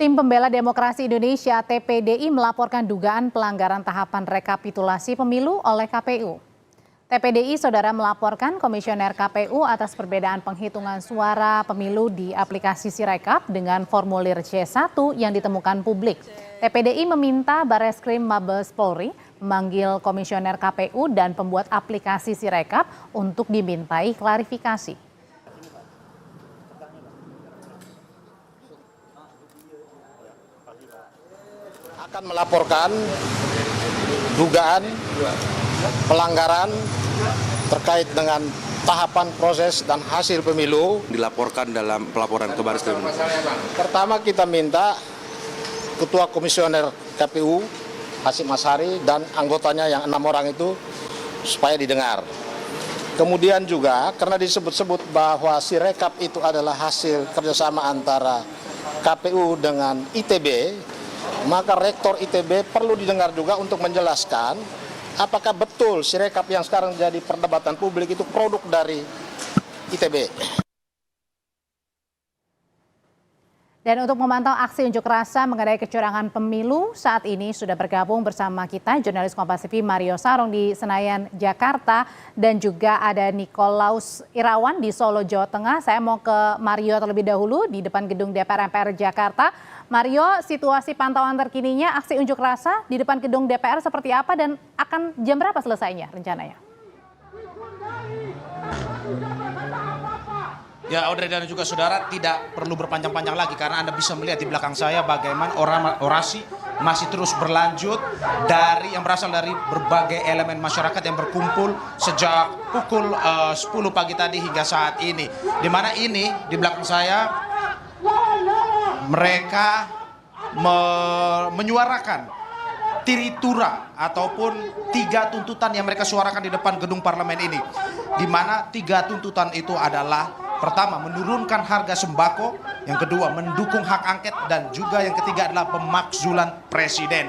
Tim Pembela Demokrasi Indonesia (TPDI) melaporkan dugaan pelanggaran tahapan rekapitulasi pemilu oleh KPU. TPDI Saudara melaporkan Komisioner KPU atas perbedaan penghitungan suara pemilu di aplikasi Sirekap dengan formulir C1 yang ditemukan publik. TPDI meminta Bareskrim Mabes Polri memanggil Komisioner KPU dan pembuat aplikasi Sirekap untuk dimintai klarifikasi. Akan melaporkan dugaan pelanggaran terkait dengan tahapan proses dan hasil pemilu. Dilaporkan dalam pelaporan ke Bareskrim. Pertama kita minta Ketua Komisioner KPU Hasyim Asyari dan anggotanya yang 6 orang itu supaya didengar. Kemudian juga karena disebut-sebut bahwa Sirekap itu adalah hasil kerjasama antara KPU dengan ITB, maka Rektor ITB perlu didengar juga untuk menjelaskan apakah betul Sirekap yang sekarang jadi perdebatan publik itu produk dari ITB. Dan untuk memantau aksi unjuk rasa mengenai kecurangan pemilu, saat ini sudah bergabung bersama kita jurnalis Kompas TV Mario Sarong di Senayan, Jakarta, dan juga ada Nikolaus Irawan di Solo, Jawa Tengah. Saya mau ke Mario terlebih dahulu di depan gedung DPR MPR Jakarta. Mario, situasi pantauan terkininya aksi unjuk rasa di depan gedung DPR seperti apa dan akan jam berapa selesainya rencananya? Ya, Audrey dan juga saudara, tidak perlu berpanjang-panjang lagi karena Anda bisa melihat di belakang saya bagaimana orasi masih terus berlanjut yang berasal dari berbagai elemen masyarakat yang berkumpul sejak pukul 10 pagi tadi hingga saat ini. Di mana ini di belakang saya mereka menyuarakan tiritura ataupun 3 tuntutan yang mereka suarakan di depan gedung parlemen ini. Di mana 3 tuntutan itu adalah pertama, menurunkan harga sembako, yang kedua, mendukung hak angket, dan juga yang ketiga adalah pemakzulan presiden.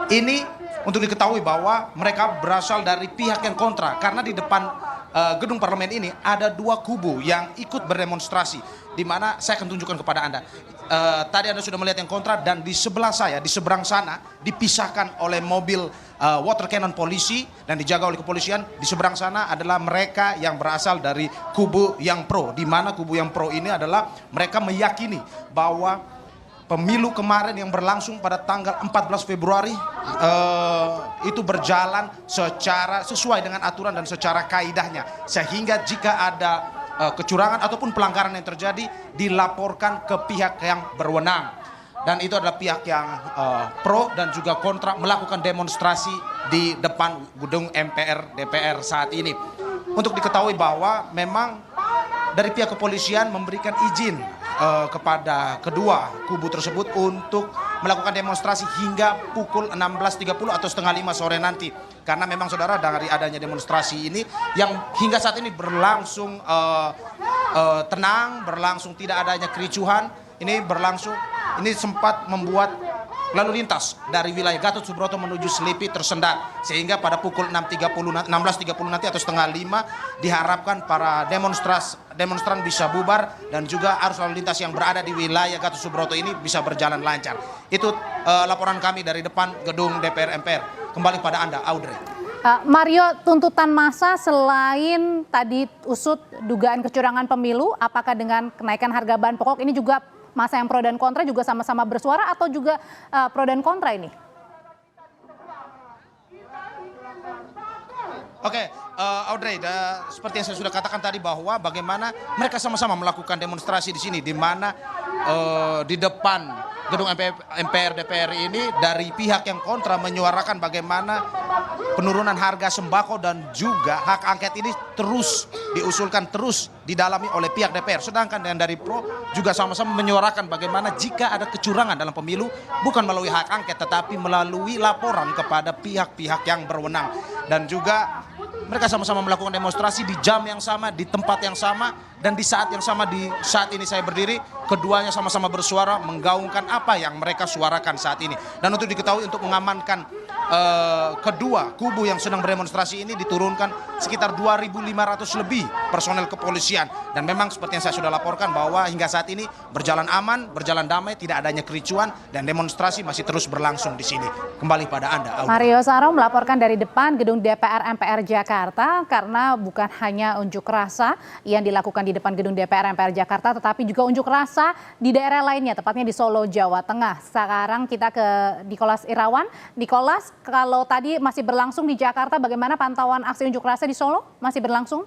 Ini untuk diketahui bahwa mereka berasal dari pihak yang kontra, karena di depan gedung parlemen ini ada 2 kubu yang ikut berdemonstrasi, di mana saya akan tunjukkan kepada Anda. Tadi Anda sudah melihat yang kontra, dan di sebelah saya, di seberang sana, dipisahkan oleh mobil water cannon polisi dan dijaga oleh kepolisian. Di seberang sana adalah mereka yang berasal dari kubu yang pro, di mana kubu yang pro ini adalah mereka meyakini bahwa pemilu kemarin yang berlangsung pada tanggal 14 Februari itu berjalan secara sesuai dengan aturan dan secara kaidahnya, sehingga jika ada kecurangan ataupun pelanggaran yang terjadi dilaporkan ke pihak yang berwenang. Dan itu adalah pihak yang pro dan juga kontra melakukan demonstrasi di depan gedung MPR DPR saat ini. Untuk diketahui bahwa memang dari pihak kepolisian memberikan izin kepada kedua kubu tersebut untuk melakukan demonstrasi hingga pukul 16.30 atau setengah 5 sore nanti. Karena memang saudara, dari adanya demonstrasi ini yang hingga saat ini berlangsung tenang, berlangsung tidak adanya kericuhan, ini sempat membuat lalu lintas dari wilayah Gatot Subroto menuju Selipi tersendat, sehingga pada pukul 16.30 nanti atau setengah 5 diharapkan para demonstran bisa bubar dan juga arus lalu lintas yang berada di wilayah Gatot Subroto ini bisa berjalan lancar. Itu laporan kami dari depan gedung DPR MPR. Kembali pada Anda, Audrey. Mario, tuntutan massa selain tadi usut dugaan kecurangan pemilu, apakah dengan kenaikan harga bahan pokok ini juga massa yang pro dan kontra juga sama-sama bersuara atau juga pro dan kontra ini? Oke, Audrey, seperti yang saya sudah katakan tadi bahwa bagaimana mereka sama-sama melakukan demonstrasi di sini, di mana di depan gedung MPR DPR ini dari pihak yang kontra menyuarakan bagaimana penurunan harga sembako dan juga hak angket ini terus diusulkan, terus didalami oleh pihak DPR. Sedangkan yang dari pro juga sama-sama menyuarakan bagaimana jika ada kecurangan dalam pemilu bukan melalui hak angket tetapi melalui laporan kepada pihak-pihak yang berwenang. Dan juga mereka sama-sama melakukan demonstrasi di jam yang sama, di tempat yang sama, dan di saat yang sama. Di saat ini saya berdiri, keduanya sama-sama bersuara menggaungkan apa yang mereka suarakan saat ini. Dan untuk diketahui, untuk mengamankan kedua kubu yang sedang berdemonstrasi ini diturunkan sekitar 2.500 lebih personel kepolisian. Dan memang seperti yang saya sudah laporkan bahwa hingga saat ini berjalan aman, berjalan damai, tidak adanya kericuan dan demonstrasi masih terus berlangsung di sini. Kembali pada Anda, Audi. Mario Sarong melaporkan dari depan gedung DPR MPR Jakarta karena bukan hanya unjuk rasa yang dilakukan di depan gedung DPR MPR Jakarta, tetapi juga unjuk rasa di daerah lainnya, tepatnya di Solo, Jawa Tengah. Sekarang kita ke Nicholas Irawan. Nicholas, kalau tadi masih berlangsung di Jakarta, bagaimana pantauan aksi unjuk rasa di Solo? Masih berlangsung?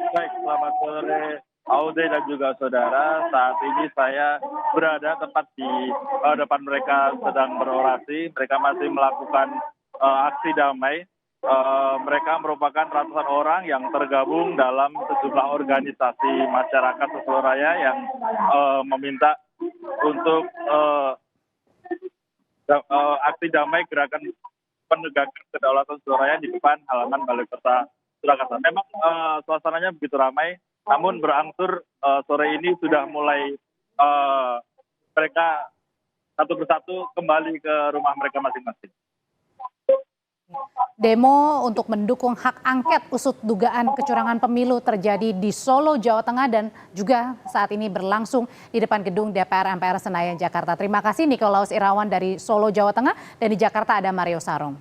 Baik, selamat sore Aude dan juga saudara. Saat ini saya berada tepat di depan mereka sedang berorasi. Mereka masih melakukan aksi damai. Mereka merupakan ratusan orang yang tergabung dalam sejumlah organisasi masyarakat seluruh raya yang meminta untuk aksi damai gerakan penegakan kedaulatan Surabaya di depan halaman Balai Kota Surakarta. Memang suasananya begitu ramai, namun berangsur sore ini sudah mulai mereka satu persatu kembali ke rumah mereka masing-masing. Demo untuk mendukung hak angket usut dugaan kecurangan pemilu terjadi di Solo, Jawa Tengah dan juga saat ini berlangsung di depan gedung DPR MPR Senayan, Jakarta. Terima kasih Nikolaus Irawan dari Solo, Jawa Tengah, dan di Jakarta ada Mario Sarong.